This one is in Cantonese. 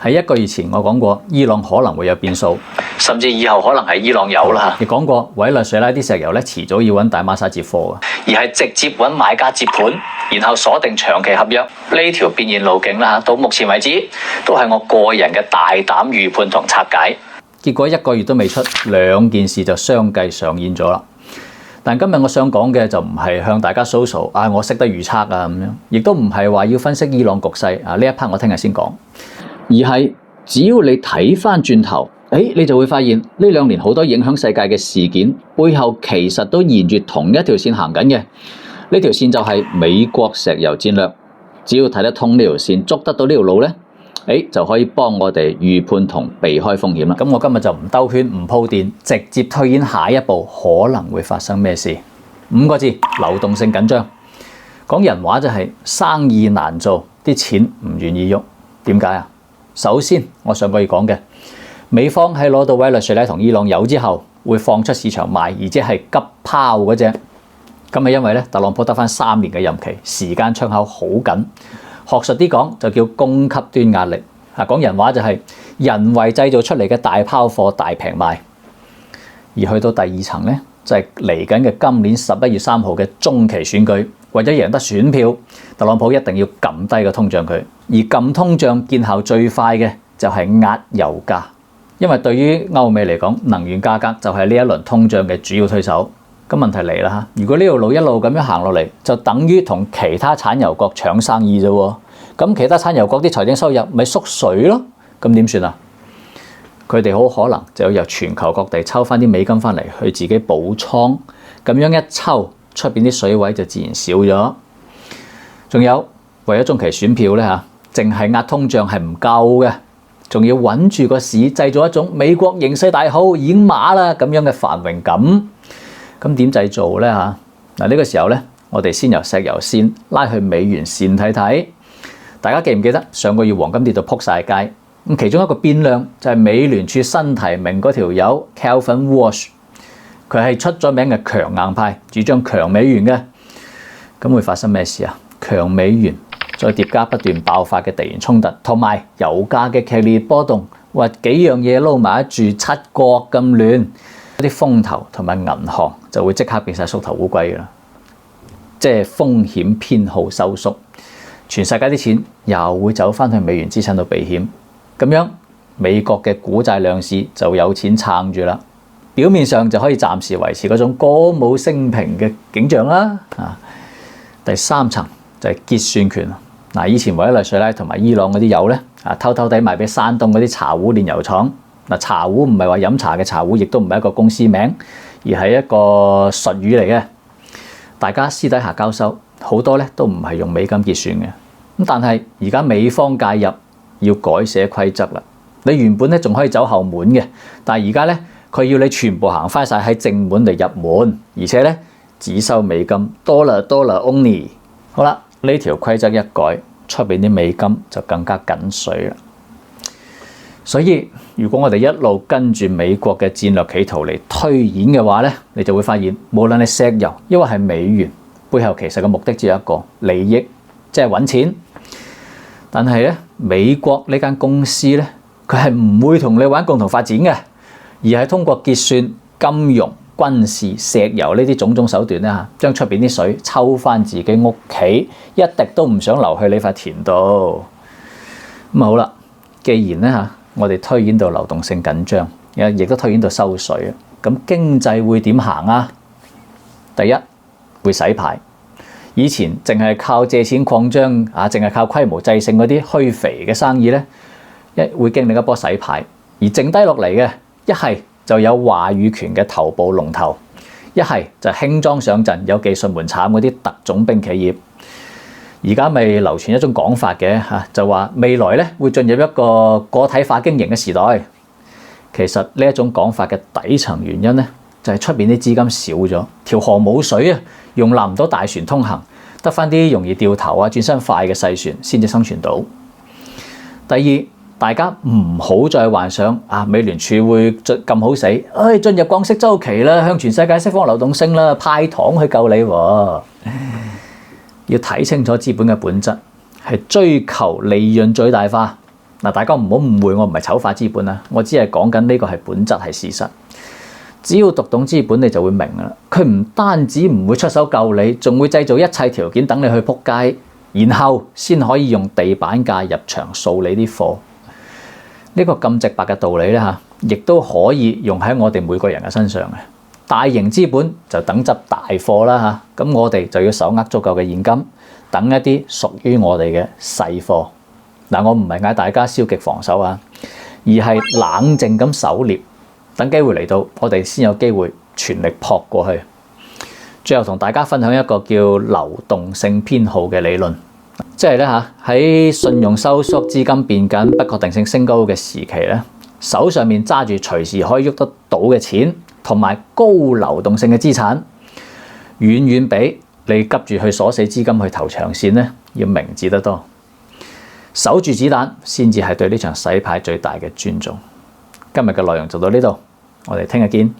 喺1個月前，我講過伊朗可能會有變數，甚至以後可能係伊朗有啦。亦講過委內瑞拉啲石油咧，遲早要揾大孖沙接貨，而係直接揾買家接盤，然後鎖定長期合約。呢條變現路徑啦，到目前為止都係我個人嘅大膽預判同拆解。結果1個月都未出，2件事就相繼上演咗啦。但今日我想講嘅就唔係向大家 social 我識得預測咁樣，亦都唔係話要分析伊朗局勢呢一 part 我聽日先講，而係只要你睇翻轉頭，你就會發現呢2年好多影響世界嘅事件背後其實都沿住同一條線行緊嘅。呢條線就係美國石油戰略，只要睇得通呢條線，捉得到呢條路呢，就可以幫我哋預判同避開風險啦。咁我今日就唔兜圈唔鋪墊，直接推演下一步可能會發生咩事。5個字：流動性緊張。講人話就係生意難做，啲錢唔願意喐。點解啊？首先我上個月講嘅，美方喺攞到委內瑞拉同伊朗油之後，會放出市場賣，而且係急拋嗰隻。咁係因為咧，特朗普得翻3年嘅任期，時間窗口好緊。學術啲講就叫供給端壓力，講人話就係人為製造出嚟嘅大拋貨大平賣。而去到第2層咧，就係嚟緊嘅今年11月3號嘅中期選舉，為咗贏得選票，特朗普一定要撳低個通脹佢。而撳通脹見效最快嘅就係壓油價，因為對於歐美嚟講，能源價格就係呢一輪通脹嘅主要推手。咁問題嚟啦嚇，如果呢條路一路咁樣行落嚟，就等於同其他產油國搶生意啫喎。咁其他產油國啲財政收入咪縮水咯？咁點算啊？佢哋好可能就要由全球各地抽翻啲美金翻嚟去自己補倉，咁樣一抽，出邊啲水位就自然少咗。仲有為咗中期選票咧嚇，淨係壓通脹係唔夠嘅，仲要穩住個市，製造一種美國形勢大好已經馬啦咁樣嘅繁榮感。咁點製造咧嚇？嗱，呢個時候咧，我哋先由石油線拉去美元線睇睇。大家記唔記得上個月黃金跌到撲晒街？咁其中一個變量就係美聯儲新提名嗰條友 Calvin Walsh， 佢係出咗名嘅強硬派，主張強美元嘅。咁會發生咩事啊？強美元再疊加不斷爆發嘅地緣衝突，同埋油價嘅劇烈波動，或幾樣嘢撈埋一住，7國咁亂。啲風投同埋銀行就會即刻變晒縮頭烏龜㗎啦，即係風險偏好收縮，全世界啲錢又會走翻去美元資產度避險，咁樣美國嘅股債兩市就有錢撐住啦，表面上就可以暫時維持嗰種歌舞升平嘅景象啦。第3層就係結算權。以前委內瑞拉同埋伊朗嗰啲油咧，偷偷地賣俾山東嗰啲茶壺煉油廠。茶壺唔係話飲茶嘅茶壺，亦都唔係一個公司名，而係一個術語嚟嘅。大家私底下交收，好多咧都唔係用美金結算嘅。咁但係而家美方介入，要改寫規則啦。你原本咧仲可以走後門嘅，但係而家咧佢要你全部行翻晒喺正門嚟入門，而且咧只收美金，dollar only。好啦，呢條規則一改，出邊啲美金就更加緊水啦。所以如果我哋一路跟住美國嘅戰略企圖嚟推演嘅話咧，你就會發現，無論係石油抑或係美元，背後其實嘅目的只有一個利益，即係揾錢。但係咧，美國呢間公司咧，佢係唔會同你玩共同發展嘅，而係通過結算、金融、軍事、石油呢啲種種手段咧嚇，將出邊啲水抽翻自己屋企，一滴都唔想流去你塊田度。咁好啦，既然咧嚇，我哋推演到流動性緊張，亦都推演到收水，咁經濟會點行啊？第一，會洗牌。以前淨係靠借錢擴張淨係靠規模制勝嗰啲虛肥嘅生意咧，會經歷一波洗牌，而剩低落嚟嘅一係就有話語權嘅頭部龍頭，一係就輕裝上陣有技術門檻嗰啲特種兵企業。而家咪流傳一種講法嘅就話未來咧會進入一個個體化經營嘅時代。其實呢一種講法嘅底層原因咧，就係出邊啲資金少咗，條河冇水啊，容納唔到大船通行，得翻啲容易掉頭轉身快嘅細船先至生存到。第二，大家唔好再幻想美聯儲會咁好死，進入降息週期啦，向全世界釋放流動性啦，派糖去救你喎。要睇清楚資本嘅本質，係追求利潤最大化，嗱，大家唔好誤會，我唔係醜化資本啦，我只係講緊呢個係本質係事實。只要讀懂資本，你就會明啦。佢唔單止唔會出手救你，仲會製造一切條件等你去撲街，然後先可以用地板價入場掃你啲貨。呢個咁直白嘅道理咧嚇，亦都可以用喺我哋每個人嘅身上嘅。大型資本就等執大貨啦嚇，咁我哋就要手握足夠嘅現金，等一啲屬於我哋嘅細貨。嗱，我唔係嗌大家消極防守啊，而係冷靜咁狩獵，等機會嚟到，我哋先有機會全力撲過去。最後同大家分享一個叫流動性偏好嘅理論。即係咧嚇，喺信用收縮、資金變緊、不確定性升高嘅時期咧，手上面揸住隨時可以喐得到嘅錢，同埋高流動性嘅資產，遠遠比你急住去鎖死資金去投長線咧，要明智得多。守住子彈先至係對呢場洗牌最大嘅尊重。今日嘅內容就到呢度，我哋聽日見。